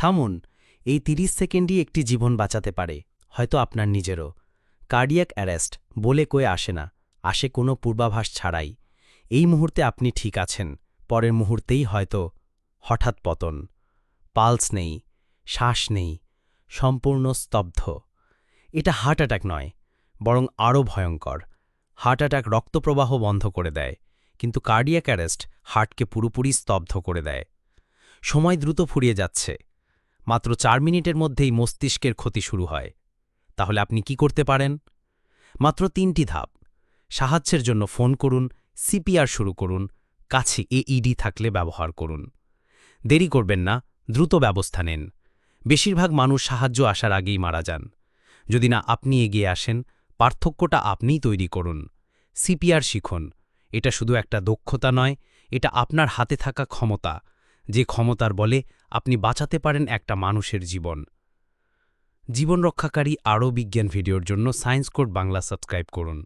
থামুন, এই ৩০ সেকেন্ডই একটি জীবন বাঁচাতে পারে, হয়তো আপনার নিজেরও। কার্ডিয়াক অ্যারেস্ট বলে কয়ে আসে না, আসে কোনো পূর্বাভাস ছাড়াই। এই মুহূর্তে আপনি ঠিক আছেন, পরের মুহূর্তেই হয়তো হঠাৎ পতন। পালস নেই, শ্বাস নেই, সম্পূর্ণ স্তব্ধ। এটা হার্ট অ্যাটাক নয়, বরং আরও ভয়ঙ্কর। হার্ট অ্যাটাক রক্তপ্রবাহ বন্ধ করে দেয়, কিন্তু কার্ডিয়াক অ্যারেস্ট হার্টকে পুরোপুরি স্তব্ধ করে দেয়। সময় দ্রুত ফুরিয়ে যাচ্ছে, মাত্র ৪ মিনিটের মধ্যেই মস্তিষ্কের ক্ষতি শুরু হয়। তাহলে আপনি কি করতে পারেন? মাত্র ৩টি ধাপ। সাহায্যের জন্য ফোন করুন, সিপিআর শুরু করুন, কাছে এইডি থাকলে ব্যবহার করুন। দেরি করবেন না, দ্রুত ব্যবস্থা নেন। বেশিরভাগ মানুষ সাহায্য আসার আগেই মারা যান। যদি না আপনি এগিয়ে আসেন, পার্থক্যটা আপনিই তৈরি করুন। সিপিআর শিখুন। এটা শুধু একটা দক্ষতা নয়, এটা আপনার হাতে থাকা ক্ষমতা, যে ক্ষমতার বলে আপনি বাঁচাতে পারেন একটা মানুষের জীবন। জীবন রক্ষাকারী আরও বিজ্ঞান ভিডিওর জন্য সায়েন্স কোড বাংলা সাবস্ক্রাইব করুন।